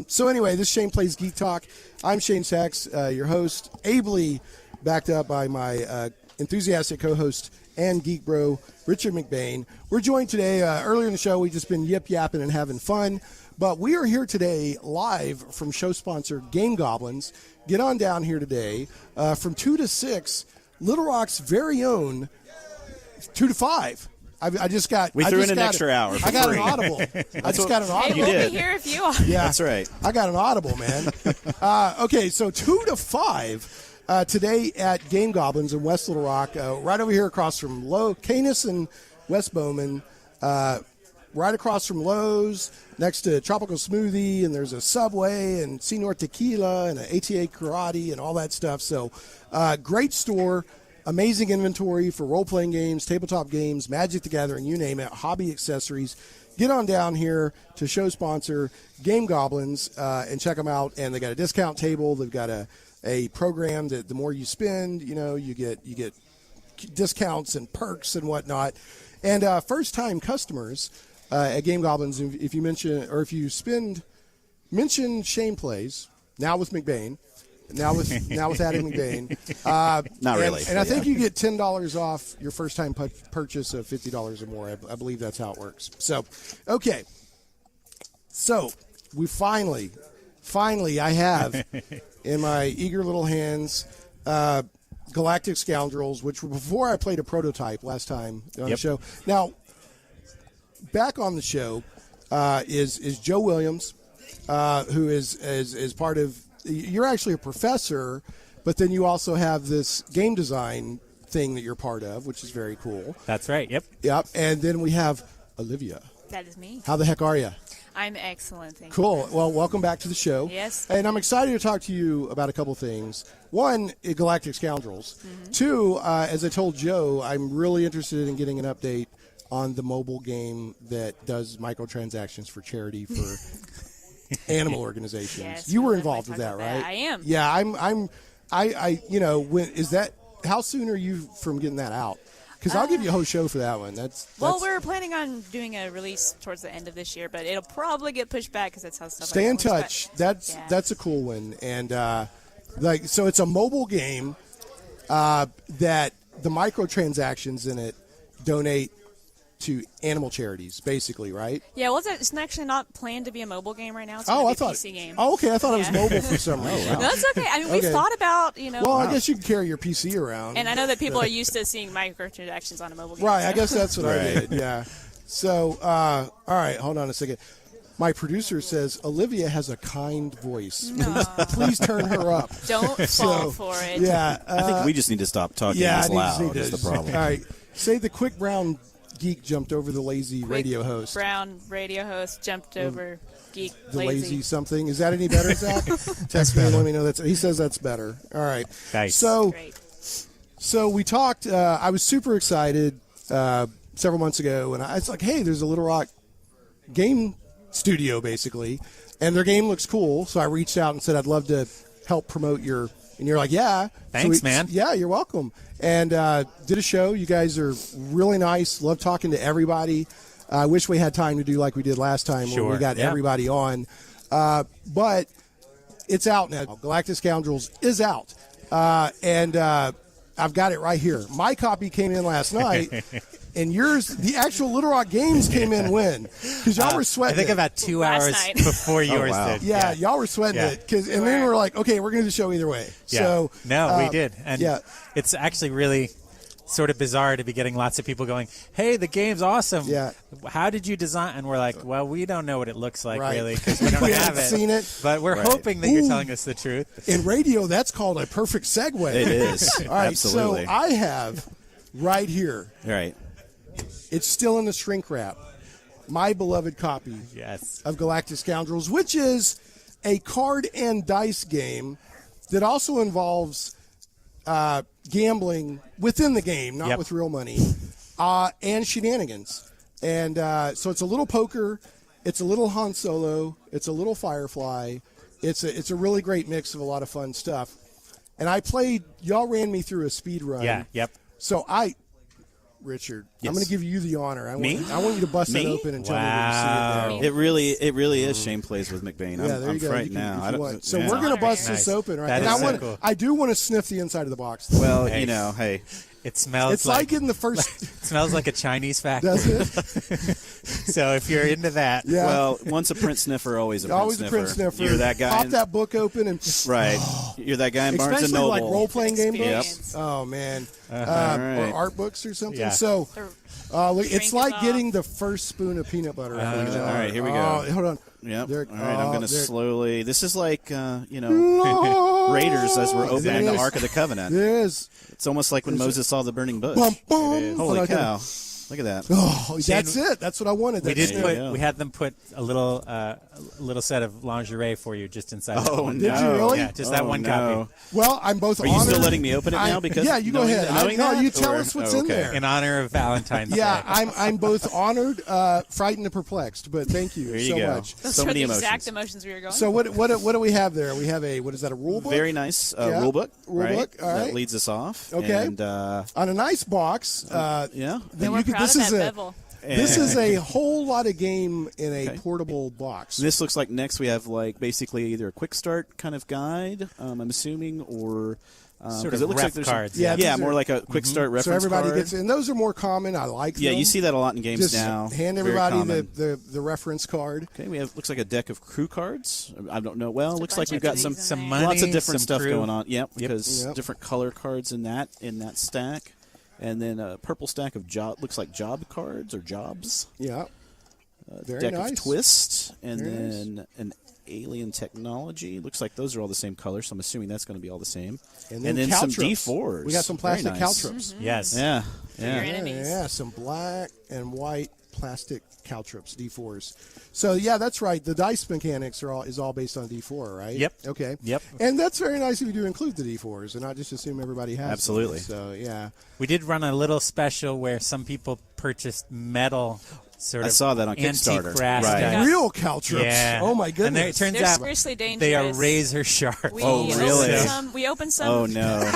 So anyway, this is Shane Plays Geek Talk. I'm Shane Sachs, your host, ably backed up by my enthusiastic co-host and geek bro, Richard McBain. We're joined today, earlier in the show, we've just been yip-yapping and having fun. But we are here today live from show sponsor Game Goblins. Get on down here today from 2 to 6, Little Rock's very own 2 to 5. I just got. We threw in an extra hour. I got an audible. I just got an audible. You We'll did. be here if you are. Yeah, That's right. I got an audible, man. Okay, so 2 to 5 today at Game Goblins in West Little Rock, right over here across from Canis and West Bowman. Right across from Lowe's, next to Tropical Smoothie, and there's a Subway and Senor Tequila and an ATA Karate and all that stuff. So, great store, amazing inventory for role-playing games, tabletop games, Magic the Gathering, you name it, hobby accessories. Get on down here to show sponsor Game Goblins and check them out. And they got a discount table. They've got a program that the more you spend, you get discounts and perks and whatnot. And first-time customers at Game Goblins, if you mention Shane Plays, now with McBain, now with adding McBain. Not really. And I think you get $10 off your first-time purchase of $50 or more. I believe that's how it works. So, okay. So, we finally, I have in my eager little hands Galactic Scoundrels, which were before I played a prototype last time on the show. Now, back on the show is Joe Williams, who is part of. You're actually a professor, but then you also have this game design thing that you're part of, which is very cool. That's right. Yep. Yep. And then we have Olivia. That is me. How the heck are you? I'm excellent. Thank Cool. Well, welcome back to the show. Yes. And I'm excited to talk to you about a couple things. One, Galactic Scoundrels. Mm-hmm. Two, as I told Joe, I'm really interested in getting an update on the mobile game that does microtransactions for charity for animal organizations. Yes, You were we'll involved with definitely that, talk right? about that. I am. Yeah, when is that? How soon are you from getting that out? Because I'll give you a whole show for that one. Well, we're planning on doing a release towards the end of this year, but it'll probably get pushed back because that's how stuff. Stay in works, touch. That's a cool one, and so it's a mobile game that the microtransactions in it donate to animal charities, basically, right? Yeah, well, it's actually not planned to be a mobile game right now. It's I a thought. PC game. Oh, okay. I thought it was Yeah. mobile for some reason. No, that's okay. I mean, we've Okay. thought about, Well, I guess you can carry your PC around. and I know that people are used to seeing microtransactions on a mobile game. Right, so. I guess that's what I Right. did, yeah. So, all right, hold on a second. My producer says Olivia has a kind voice. Please turn her up. Don't fall for it. Yeah. I think we just need to stop talking yeah, this I loud need to is the problem. All right. Say the quick brown geek jumped over the lazy Quick radio host. Brown radio host jumped over Geek. The lazy something. Is that any better, Zach? Text me and let me know. He says that's better. All right. Nice. Great. So we talked. I was super excited several months ago, and I was like, "Hey, there's a Little Rock game studio, basically, and their game looks cool." So I reached out and said, "I'd love to help promote your." And you're like, "Yeah, Thanks, man. Yeah, you're welcome." And did a show. You guys are really nice. Love talking to everybody. I wish we had time to do like we did last time, where we got everybody on. But it's out now. Galactic Scoundrels is out, and I've got it right here. My copy came in last night. And yours, the actual Little Rock games came in when? Because y'all were sweating I think it. about 2 Last hours night. before yours wow. did. Yeah, y'all were sweating Yeah. it. And then we're like, okay, we're going to do the show either way. Yeah. So No, we did. And yeah. it's actually really sort of bizarre to be getting lots of people going, hey, the game's awesome. Yeah. How did you design? And we're like, well, we don't know what it looks like, Right. really, because we don't We have haven't it. seen it. But we're Right. hoping that you're Ooh. telling us the truth. in radio, that's called a perfect segue. It is. All right, Absolutely. so I have right here, All right. it's still in the shrink wrap, my beloved copy Yes. of Galactic Scoundrels, which is a card and dice game that also involves gambling within the game, not Yep. with real money, and shenanigans. And so it's a little poker, it's a little Han Solo, it's a little Firefly. It's a really great mix of a lot of fun stuff. And I played. Y'all ran me through a speed run. Yeah. Yep. So Richard, Yes. I'm going to give you the honor. I want you to bust it open and tell Wow. me that you see it there. It really is Shane Plays with McBain. I'm go. frightened now. So we're going to bust Nice. this open, right? That And is so cool. I do want to sniff the inside of the box. Though. Well, Hey. hey. It smells It's like in the first. it smells like a Chinese factory. Does it? So if you're into that, Yeah. Well, once a print sniffer, always a print Always sniffer. a print sniffer. You're that guy. Pop that book open and. Right. You're that guy in Barnes and Especially Noble. like role-playing game Experience. books. Oh man, All right. or art books or something. Yeah. So look, it's Shrink like it getting off. the first spoon of peanut butter. All right, here we go. Hold on. Yep. There- All right, I'm going to there- slowly. This is like, Lord, Raiders as we're opening the Yes. Ark of the Covenant. Yes. It's almost like when Moses saw the burning bush. Bum, bum. Holy Okay. cow. Look at that. Oh, that's it. That's what I wanted. we That's did it. put. go. We had them put a little set of lingerie for you just inside. that Oh, one. no. Did you really? Yeah, just that Oh, one no. copy Well, I'm both Are honored. you still letting me open it now? Because yeah, you go knowing- ahead. knowing No, that, you tell or- us what's oh, in okay. there. in honor of Valentine's Yeah, Day. I'm both honored, frightened, and perplexed. But thank you There you so go. much. Those So are many the emotions. exact emotions we were going So for. what do we have there? We have what is that? A rule book? Very nice Yeah. rule book. Rule right? book, all right. That leads us off. Okay. And, On a nice box. yeah. that And we're proud this of is that a bevel. this is a whole lot of game in a Okay. portable box. This looks like next we have like basically either a quick start kind of guide, I'm assuming, or Sort 'cause of it looks like ref there's cards. Yeah, yeah, these more are- like a quick start reference So everybody card. gets, and those are more common. I like Yeah, them. you see that a lot in games Just now. hand Very everybody common. the reference card. Okay, we have looks like a deck of crew cards. I don't know. Well, There's a looks like bunch we've of got these some in some there. money, lots of different some stuff crew. going on. Yep, because Yep. different color cards in that stack, and then a purple stack of looks like job cards or jobs. Yeah, very Deck nice. of twist, and Very then an alien technology. Looks like those are all the same color, so I'm assuming that's going to be all the same. And then some caltrops. D4s. We got some Very plastic nice. caltrops. Yes. Yeah, Your yeah. enemies. Yeah, some black and white plastic caltrops, D4s. So yeah, that's right. The dice mechanics is all based on D4, right? Yep. Okay. Yep. And that's very nice of you to include the D4s and not just assume everybody has. Absolutely. them. So yeah. We did run a little special where some people purchased metal sort I of saw that on antique Kickstarter. brass Right. dice. Real caltrops. Yeah. Oh my And goodness. it turns They're out seriously dangerous. they are razor sharp. We Oh, really? We opened some. Oh no!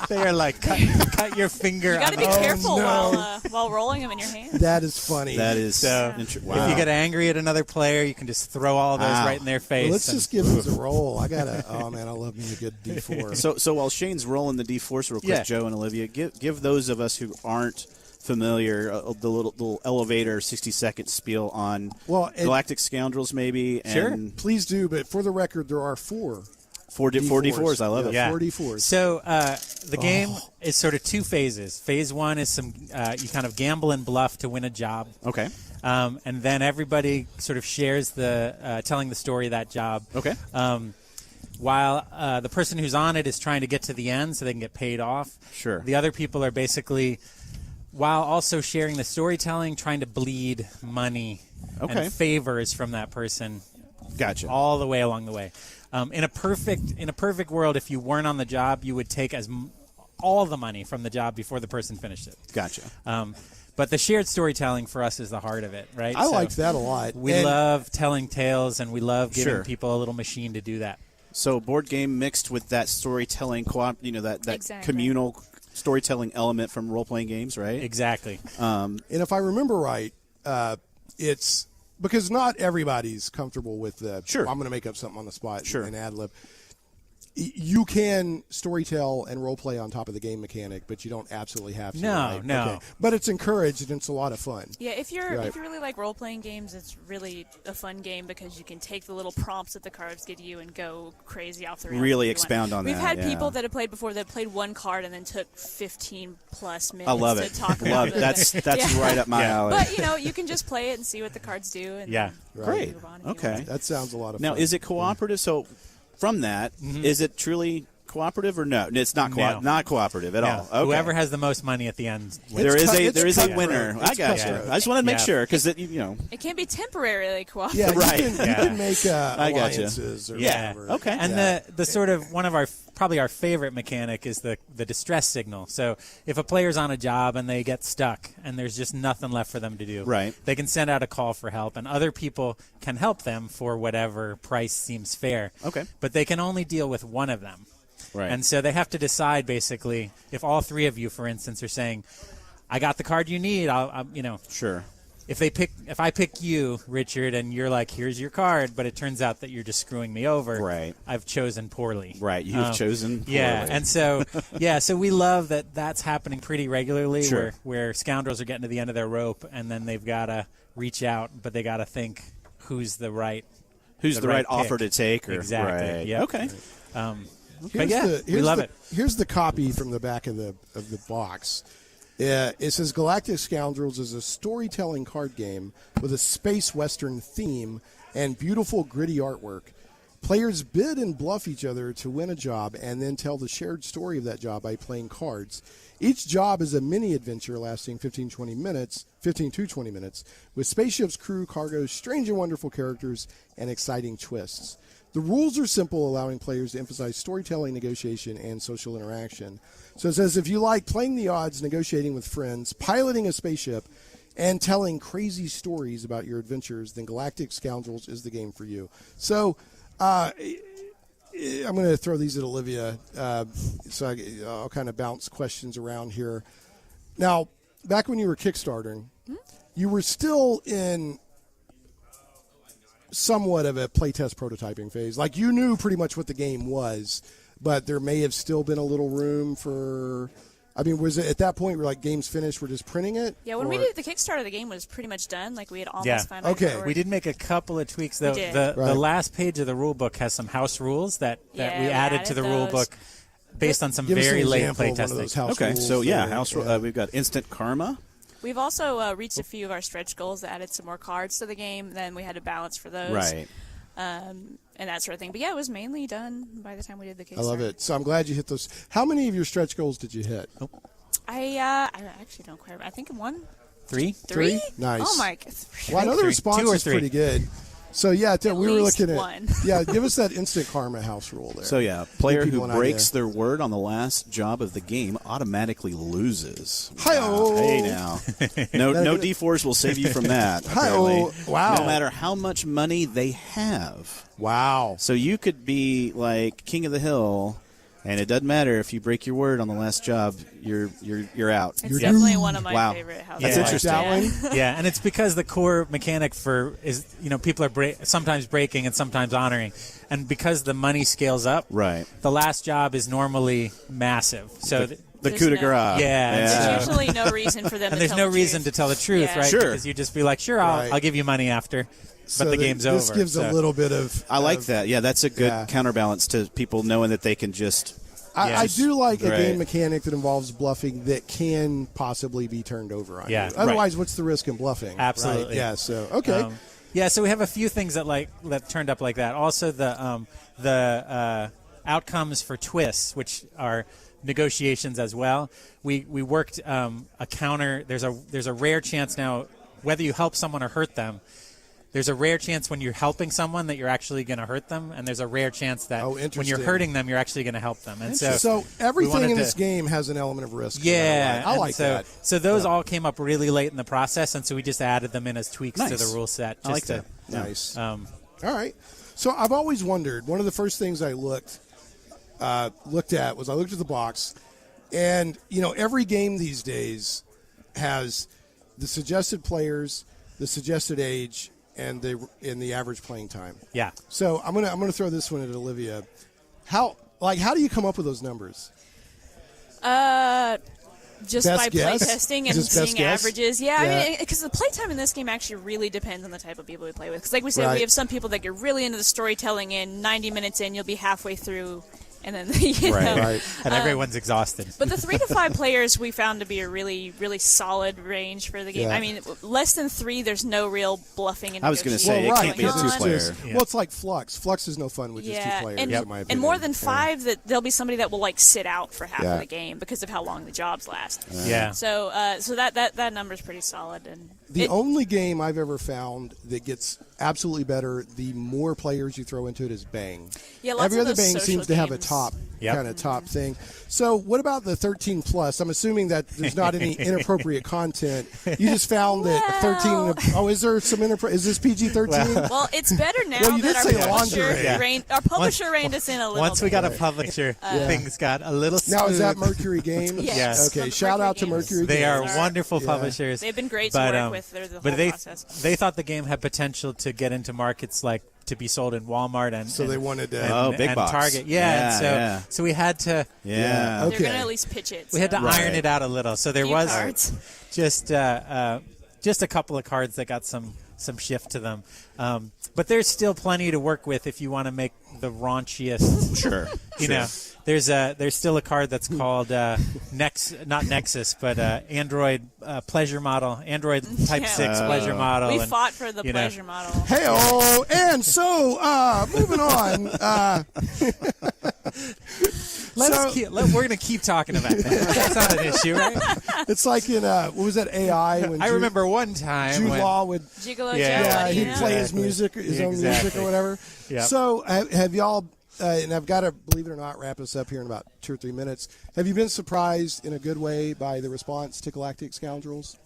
They are like cut your finger. You got to on be the- careful no. while rolling them in your hand. That is funny. That is So, wow. If you get angry at another player, you can just throw all those Wow. right in their face. Well, let's and- just give this a roll. I gotta. Oh man, I love me a good D4. So while Shane's rolling the D4s real quick, Yeah. Joe and Olivia, give those of us who aren't familiar the little elevator 60-second spiel on Galactic Scoundrels, maybe. Sure. And Please do, but for the record, there are four four D4s. I love it. Yeah. 4 D4s. So the game is sort of two phases. Phase one is some you kind of gamble and bluff to win a job, Okay. and then everybody sort of shares the telling the story of that job. Okay. While the person who's on it is trying to get to the end so they can get paid off. Sure. The other people are basically, while also sharing the storytelling, trying to bleed money Okay. and favors from that person Gotcha. all the way along the way. In a perfect world, if you weren't on the job, you would take all the money from the job before the person finished it. Gotcha. But the shared storytelling for us is the heart of it, right? I So like that a lot. We And- love telling tales, and we love giving Sure. people a little machine to do that. So board game mixed with that storytelling that Exactly. communal storytelling element from role-playing games, right? Exactly. And if I remember right, it's because not everybody's comfortable with the. Sure. I'm going to make up something on the spot Sure. and ad lib. You can storytell and role play on top of the game mechanic, but you don't absolutely have to. No, right? no. Okay. But it's encouraged and it's a lot of fun. Yeah, if you Right. really like role playing games, it's really a fun game because you can take the little prompts that the cards give you and go crazy off the rails. Really if you want. expound on We've that, had yeah. people that have played before that played one card and then took 15 plus minutes I love to it. talk about Love it. it. That's Yeah. right up my alley. But you can just play it and see what the cards do. And Yeah. then Great. move on if you Okay. want. That sounds a lot of Now, fun. is it cooperative? So, from that, is it truly cooperative or no? It's not No. not cooperative at all. Okay. Whoever has the most money at the end wins. There is a winner. I got you. I just want to make sure because it can't be temporarily cooperative. Yeah, right. You can make alliances or Yeah. whatever. Okay. And the sort of one of our probably our favorite mechanic is the distress signal. So if a player's on a job and they get stuck and there's just nothing left for them to do, right, they can send out a call for help, and other people can help them for whatever price seems fair. Okay. But they can only deal with one of them. Right. And so they have to decide basically if all three of you, for instance, are saying, "I got the card you need," I'll sure. If I pick you, Richard, and you're like, "Here's your card," but it turns out that you're just screwing me over. Right. I've chosen poorly. Right. You've chosen poorly. Yeah. And so, so we love that that's happening pretty regularly. Sure. Where scoundrels are getting to the end of their rope, and then they've got to reach out, but they got to think who's the right offer to take. Or, exactly. Right. Yeah. Okay. We love it. Here's the copy from the back of the box. It says Galactic Scoundrels is a storytelling card game with a space western theme and beautiful gritty artwork. Players bid and bluff each other to win a job and then tell the shared story of that job by playing cards. Each job is a mini adventure lasting 15 to 20 minutes with spaceships, crew, cargo, strange and wonderful characters, and exciting twists. The rules are simple, allowing players to emphasize storytelling, negotiation, and social interaction. So it says if you like playing the odds, negotiating with friends, piloting a spaceship, and telling crazy stories about your adventures, then Galactic Scoundrels is the game for you. So I'm going to throw these at Olivia, so I'll kind of bounce questions around here. Now, back when you were Kickstartering, you were still in somewhat of a playtest prototyping phase. Like, you knew pretty much what the game was, but there may have still been a little room for... I mean, was it at that point where, like, game's finished, we're just printing it? Yeah, when we did the Kickstarter, the game was pretty much done. Like, we had almost found out. Okay. We did make a couple of tweaks, though. We did. The last page of the rule book has some house rules that we added to the rule book based on some very late playtesting. Okay, so house we've got instant karma. We've also reached a few of our stretch goals that added some more cards to the game. Then we had to balance for those. Right. And that sort of thing. But, yeah, it was mainly done by the time we did the Kickstarter. I love it. So I'm glad you hit those. How many of your stretch goals did you hit? I actually don't quite remember. I think one. Three? Nice. Oh, my. Well, I know the response Two or is three. pretty good. So, yeah, we were looking at... one. Yeah, give us that instant karma house rule there. So, player who breaks their word on the last job of the game automatically loses. Hi-oh. Hey, now. No D4s will save you from that. Hi-oh. Wow. No matter how much money they have. Wow. So you could be like King of the Hill, and it doesn't matter if you break your word on the last job. You're out. It's definitely one of my favorite houses. That's interesting. That one? Yeah, and it's because the core mechanic is people are sometimes breaking and sometimes honoring, and because the money scales up, right? The last job is normally massive. So the coup de grace. There's usually no reason for them. And there's no reason to tell the truth, right? Sure. Because you just be like, sure, I'll give you money after. But the game's over. This gives a little bit of... I like that. Yeah, that's a good counterbalance to people knowing that they can just... I do like a game mechanic that involves bluffing that can possibly be turned over on you. Otherwise, what's the risk in bluffing? Absolutely. Right? Yeah, so, okay. So we have a few things that turned up like that. Also, the outcomes for twists, which are negotiations as well. We worked a counter. There's a rare chance now, whether you help someone or hurt them, there's a rare chance when you're helping someone that you're actually going to hurt them, and there's a rare chance that when you're hurting them, you're actually going to help them. And so everything in this game has an element of risk. Yeah, I like that. So those all came up really late in the process, and so we just added them in as tweaks to the rule set. I like that. Nice. All right. So I've always wondered. One of the first things I looked at was I looked at the box, and every game these days has the suggested players, the suggested age, and the average playing time. Yeah. So I'm gonna throw this one at Olivia. How do you come up with those numbers? Just by playtesting and seeing averages. Yeah, yeah. I mean, because the playtime in this game actually really depends on the type of people we play with. Because like we said, we have some people that get really into the storytelling, and 90 minutes in, you'll be halfway through, and then you know, and everyone's exhausted. But the 3 to 5 players we found to be a really, really solid range for the game. I mean, less than 3, there's no real bluffing and I was going to say, it can't be a 2-player. Well, it's like Flux. Flux is no fun with just 2 players, in my opinion. And more than 5, that there'll be somebody that will like sit out for half of the game because of how long the jobs last. So that number's pretty solid. And the only game I've ever found that gets absolutely better the more players you throw into it is Bang. Yeah, lots every of other those Bang seems to have a top kind of top thing. So what about the 13 plus? I'm assuming that there's not any inappropriate content. You just found that 13. Oh, is there some is this PG-13? Well, it's better now well, you that did our publisher reined us in a little. Once we got a publisher, things got a little smooth. Now is that Mercury Games? Yes. Okay. Shout out to Mercury Games. They are wonderful publishers. They've been great to work with. They're the whole process. They thought the game had potential to get into markets like to be sold in Walmart and they wanted to big box. Target. So we had to they're going to at least pitch it. We had to iron it out a little. So there was just a couple of cards that got some shift to them. But there's still plenty to work with if you want to make the raunchiest. You know, there's still a card that's called not Nexus, but Android pleasure model, Android Type 6 pleasure model. We fought for the pleasure model. Hey-oh, and so moving on. We're going to keep talking about that. That's not an issue, right? It's like in, what was that, AI? When I remember one time Jude Law would... Gigolo Joe. He'd play his music, his own music or whatever. So have y'all, and I've got to, believe it or not, wrap us up here in about 2 or 3 minutes. Have you been surprised in a good way by the response to Galactic Scoundrels?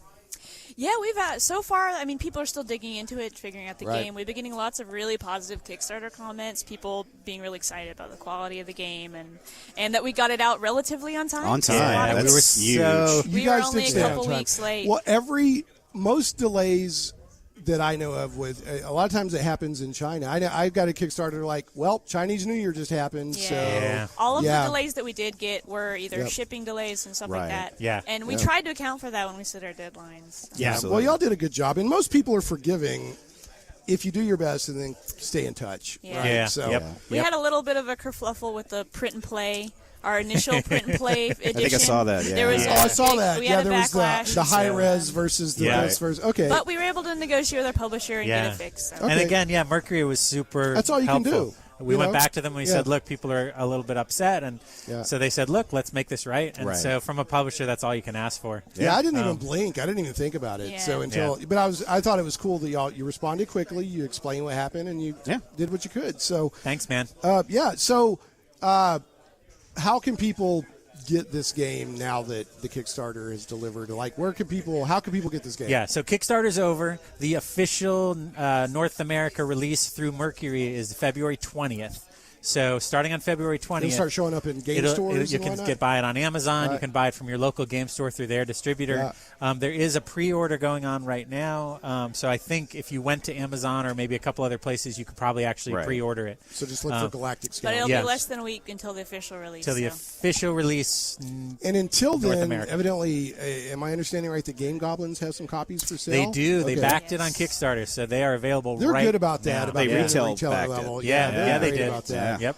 Yeah, we've had, so far, I mean, people are still digging into it, figuring out the game. We've been getting lots of really positive Kickstarter comments, people being really excited about the quality of the game, and that we got it out relatively on time. Yeah, that's huge. We were only a couple weeks late. Well, most delays that I know of with a lot of times it happens in China. I've got a Kickstarter like, well, Chinese New Year just happened. So all of the delays that we did get were either shipping delays and stuff like that. And we tried to account for that when we set our deadlines. Well, y'all did a good job, and most people are forgiving if you do your best and then stay in touch. So we had a little bit of a kerfluffle with the print and play. Our initial print and play edition. I think I saw that. There was I saw that. We had there was the high res versus the this versus. Okay, but we were able to negotiate with our publisher and get it fixed. So. And again, Mercury was super. That's all you helpful. can do. We went back to them and we said, look, people are a little bit upset. And so they said, look, let's make this right. And so from a publisher, that's all you can ask for. Yeah, I didn't even blink. I didn't even think about it. So but I thought it was cool that you responded quickly, you explained what happened, and you did what you could. So thanks, man. So how can people get this game now that the Kickstarter is delivered? Like, how can people get this game? Yeah, so Kickstarter's over. The official North America release through Mercury is February 20th. So starting on February 20th, it'll start showing up in game stores. You can buy it on Amazon. You can buy it from your local game store through their distributor. There is a pre-order going on right now. So I think if you went to Amazon or maybe a couple other places, you could probably actually pre-order it. So just look for Galactic Scoundrels. But it'll be less than a week until the official release. Until the official release. And until then, evidently, am I understanding right that Game Goblins have some copies for sale? They do. They backed it on Kickstarter, so they are available They're good about that. Now. About they retail level. Yeah, they did. About that. Yep.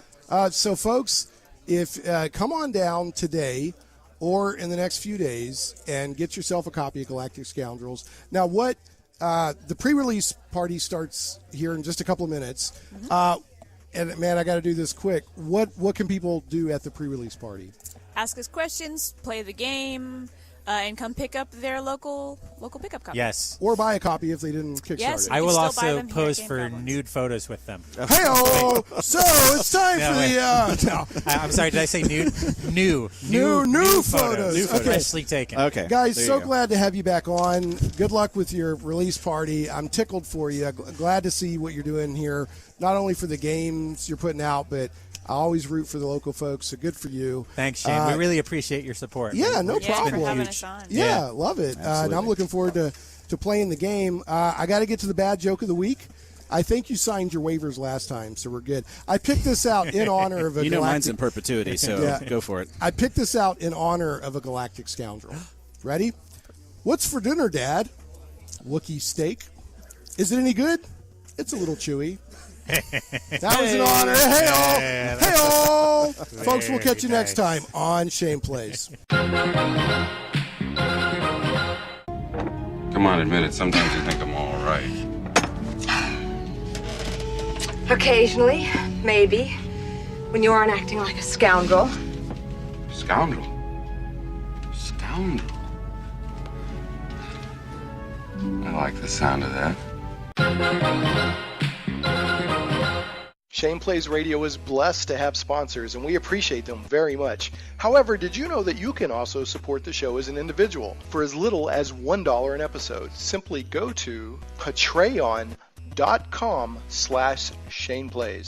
So, folks, if come on down today or in the next few days and get yourself a copy of Galactic Scoundrels. Now, the pre-release party starts here in just a couple of minutes. And, man, I got to do this quick. What can people do at the pre-release party? Ask us questions, play the game, and come pick up their local pickup copy. Yes. Or buy a copy if they didn't Kickstarter Yes, it. I will also pose for nude photos with them. Hey-oh! So it's time for the... I'm sorry, did I say nude? New photos. New photos. Freshly taken. Okay. Guys, so glad to have you back on. Good luck with your release party. I'm tickled for you. Glad to see what you're doing here, not only for the games you're putting out, but I always root for the local folks, so good for you. Thanks, Shane. We really appreciate your support. Yeah, no problem. For having us on. Yeah, love it. And I'm looking forward to playing the game. I got to get to the bad joke of the week. I think you signed your waivers last time, so we're good. I picked this out in honor of a Galactic... mine's in perpetuity, so go for it. I picked this out in honor of a Galactic Scoundrel. Ready? What's for dinner, Dad? Wookiee steak. Is it any good? It's a little chewy. That was an honor. Hey-oh! Hey-oh! Folks, we'll catch you next time on Shane Plays. Come on, admit it. Sometimes you think I'm all right. Occasionally, maybe. When you aren't acting like a scoundrel. Scoundrel? Scoundrel? I like the sound of that. Shane Plays Radio is blessed to have sponsors, and we appreciate them very much. However, did you know that you can also support the show as an individual for as little as $1 an episode? Simply go to patreon.com/ShanePlays.